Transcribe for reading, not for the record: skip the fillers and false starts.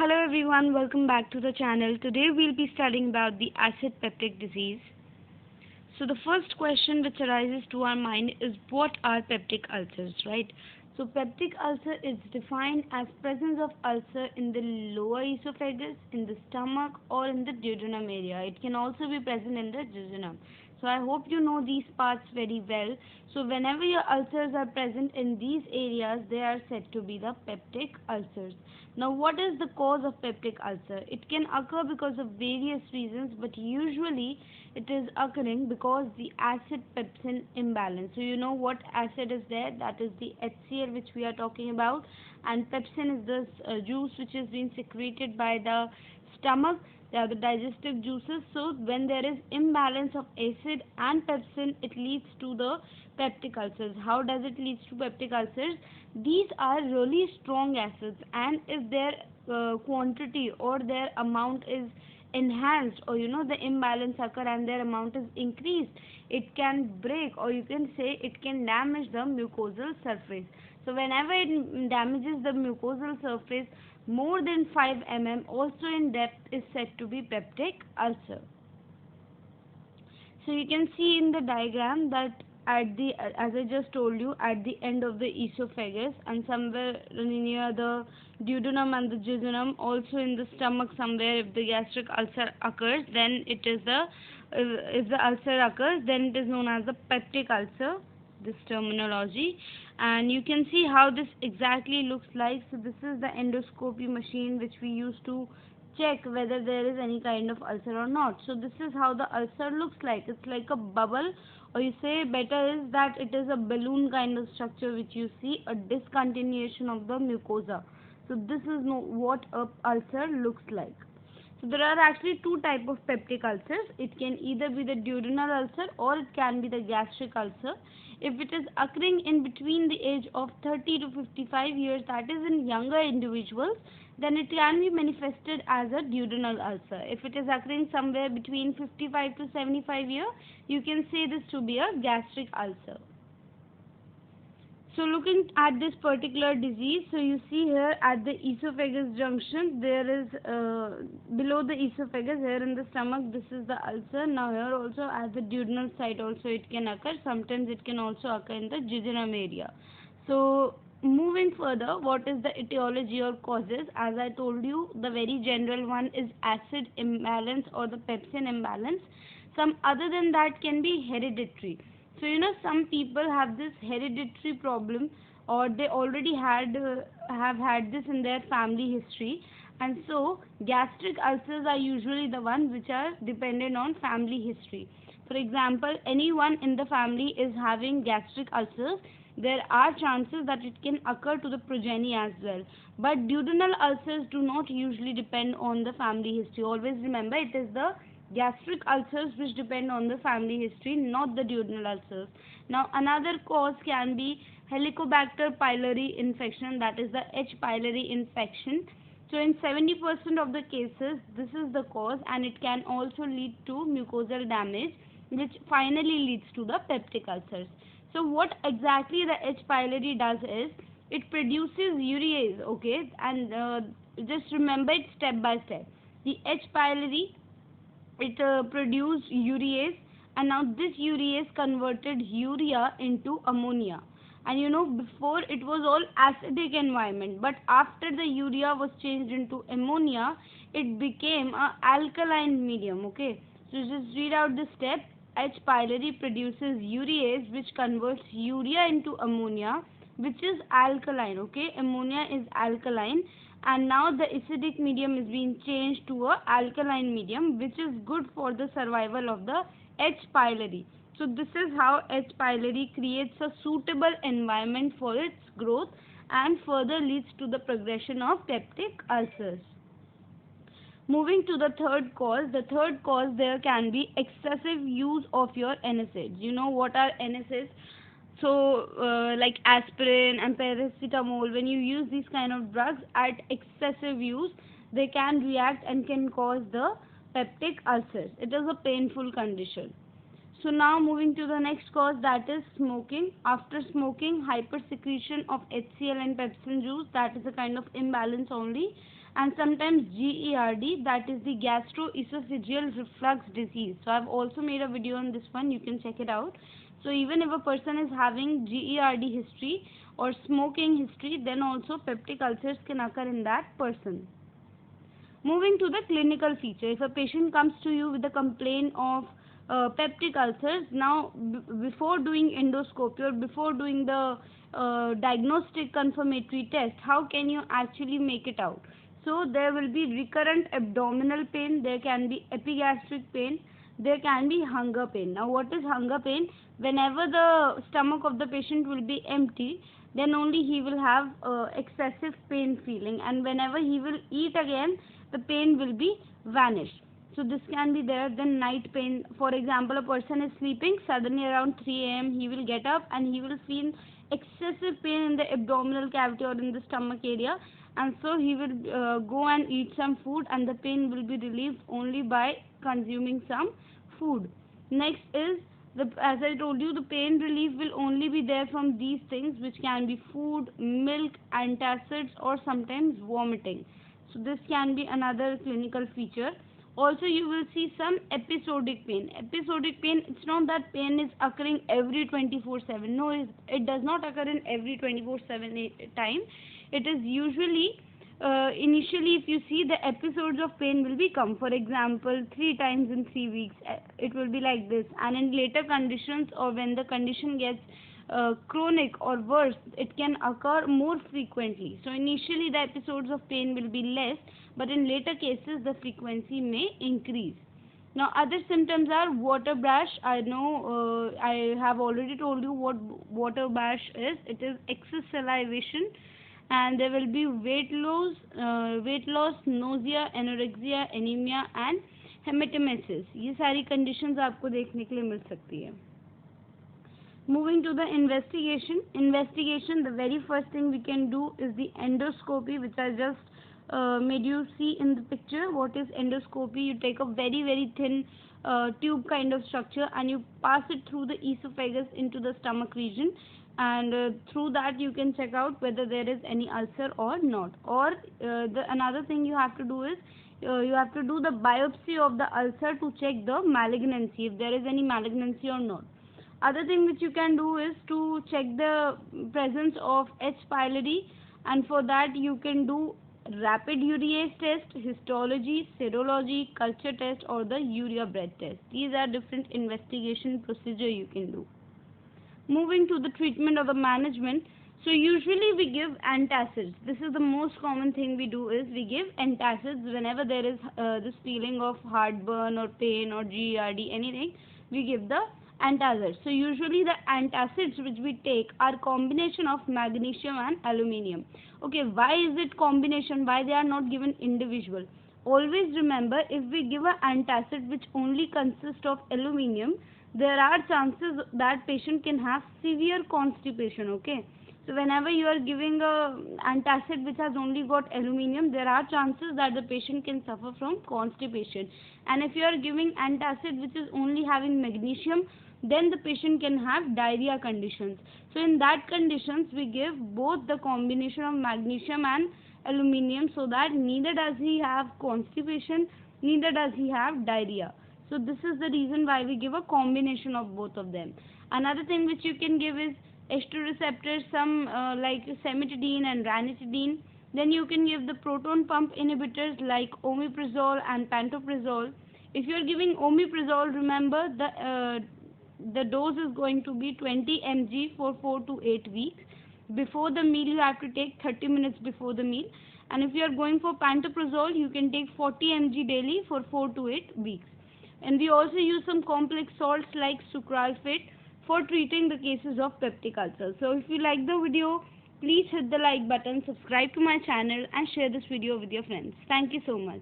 Hello everyone, welcome back to the channel. Today we'll be studying about the acid peptic disease. So the first question which arises to our mind is what are peptic ulcers, right? So peptic ulcer is defined as presence of ulcer in the lower esophagus, in the stomach or in the duodenum area. It can also be present in the jejunum. So I hope you know these parts very well. So whenever your ulcers are present in these areas, they are said to be the peptic ulcers. Now what is the cause of peptic ulcer? It can occur because of various reasons, but usually it is occurring because the acid pepsin imbalance. So you know what acid is there, that is the HCl which we are talking about, and pepsin is the juice which is being secreted by the stomach. They are the digestive juices. So when there is imbalance of acid and pepsin, it leads to the peptic ulcers. How does it lead to peptic ulcers? These are really strong acids, and if their quantity or their amount is enhanced, or the imbalance occur and their amount is increased, it can break, or you can say it can damage the mucosal surface. So whenever it damages the mucosal surface more than 5 mm also in depth is said to be peptic ulcer. So you can see in the diagram that at the, as I just told you, at the end of the esophagus and somewhere near the duodenum and the jejunum, also in the stomach somewhere, if the gastric ulcer occurs, then it is the, if the ulcer occurs, then it is known as the peptic ulcer, this terminology. And you can see how this exactly looks like. So this is the endoscopy machine which we use to check whether there is any kind of ulcer or not. So this is how the ulcer looks like. It's like a bubble, or you say better is that it is a balloon kind of structure which you see, a discontinuation of the mucosa. So this is what a ulcer looks like. So there are actually two types of peptic ulcers. It can either be the duodenal ulcer or it can be the gastric ulcer. If it is occurring in between the age of 30 to 55 years, that is in younger individuals, then it can be manifested as a duodenal ulcer. If it is occurring somewhere between 55 to 75 years, you can say this to be a gastric ulcer. So looking at this particular disease, so you see here at the esophagus junction, there is below the esophagus, here in the stomach, this is the ulcer. Now here also at the duodenal site also it can occur. Sometimes it can also occur in the jejunum area. So moving further, what is the etiology or causes? As I told you, the very general one is acid imbalance or the pepsin imbalance. Some other than that can be hereditary. So some people have this hereditary problem, or they already have had this in their family history, and so gastric ulcers are usually the ones which are dependent on family history. For example, anyone in the family is having gastric ulcers, there are chances that it can occur to the progeny as well. But duodenal ulcers do not usually depend on the family history. Always remember, it is the gastric ulcers which depend on the family history, not the duodenal ulcers. Now another cause can be Helicobacter pylori infection, that is the H. pylori infection. So in 70% of the cases this is the cause, and it can also lead to mucosal damage, which finally leads to the peptic ulcers. So what exactly the H. pylori does is it produces urease, okay, and just remember it step by step. The H. pylori, it produced urease, and now this urease converted urea into ammonia. And before it was all acidic environment, but after the urea was changed into ammonia, it became a alkaline medium. Okay, so just read out the step. H. pylori produces urease which converts urea into ammonia, which is alkaline. Okay, ammonia is alkaline, and now the acidic medium is being changed to a alkaline medium, which is good for the survival of the H. pylori. So this is how H. pylori creates a suitable environment for its growth and further leads to the progression of peptic ulcers. Moving to the third cause, there can be excessive use of your NSAIDs. You know what are NSAIDs? So like aspirin and paracetamol, when you use these kind of drugs at excessive use, they can react and can cause the peptic ulcers. It is a painful condition. So now moving to the next cause, that is smoking. After smoking, hypersecretion of HCl and pepsin juice, that is a kind of imbalance only, and sometimes GERD, that is the gastroesophageal reflux disease. So I've also made a video on this one, you can check it out. So even if a person is having GERD history or smoking history, then also peptic ulcers can occur in that person. Moving to the clinical feature, if a patient comes to you with a complaint of peptic ulcers, now before doing endoscopy or before doing the diagnostic confirmatory test, how can you actually make it out? So there will be recurrent abdominal pain, there can be epigastric pain, there can be hunger pain. Now what is hunger pain? Whenever the stomach of the patient will be empty, then only he will have excessive pain feeling, and whenever he will eat again, the pain will be vanished. So this can be there. Then night pain, for example, a person is sleeping, suddenly around 3 a.m. he will get up and he will feel excessive pain in the abdominal cavity or in the stomach area, and so he will go and eat some food, and the pain will be relieved only by consuming some food. Next is, as I told you, the pain relief will only be there from these things, which can be food, milk, antacids, or sometimes vomiting. So this can be another clinical feature. Also you will see some episodic pain. Episodic pain, it's not that pain is occurring every 24/7. No, it does not occur in every 24/7 time. It is usually initially, if you see, the episodes of pain will become, for example, 3 times in 3 weeks. It will be like this, and in later conditions, or when the condition gets chronic or worse, it can occur more frequently. So initially the episodes of pain will be less, but in later cases the frequency may increase. Now other symptoms are water brash. I know I have already told you what water brash is. It is excess salivation, and there will be weight loss, nausea, anorexia, anemia and हेमेटोमेसिस. ये सारी conditions आपको देखने के लिए मिल सकती है. Moving to the investigation. The very first thing we can do is the endoscopy, which I just made you see in the picture. What is endoscopy? You take a very thin tube kind of structure and you pass it through the esophagus into the stomach region, and through that you can check out whether there is any ulcer or not. Or another thing you have to do is you have to do the biopsy of the ulcer to check the malignancy, if there is any malignancy or not. Other thing which you can do is to check the presence of H. pylori, and for that you can do rapid urease test, histology, serology, culture test, or the urea breath test. These are different investigation procedure you can do. Moving to the treatment or the management. So usually we give antacids. This is the most common thing we do, is we give antacids whenever there is this feeling of heartburn or pain or GERD, anything, we give the antacids. So usually the antacids which we take are combination of magnesium and aluminium. Okay, why is it combination? Why they are not given individual? Always remember, if we give an antacid which only consists of aluminium, there are chances that patient can have severe constipation. Okay, so whenever you are giving a antacid which has only got aluminium, there are chances that the patient can suffer from constipation. And if you are giving antacid which is only having magnesium, then the patient can have diarrhea conditions. So in that conditions, we give both the combination of magnesium and aluminium, so that neither does he have constipation, neither does he have diarrhea. So this is the reason why we give a combination of both of them. Another thing which you can give is H2 receptors, some like cimetidine and ranitidine. Then you can give the proton pump inhibitors like omeprazole and pantoprazole. If you are giving omeprazole, remember the dose is going to be 20 mg for 4 to 8 weeks. Before the meal, you have to take 30 minutes before the meal. And if you are going for pantoprazole, you can take 40 mg daily for 4 to 8 weeks. And we also use some complex salts like sucralfate for treating the cases of peptic ulcers. So if you like the video, please hit the like button, subscribe to my channel and share this video with your friends. Thank you so much.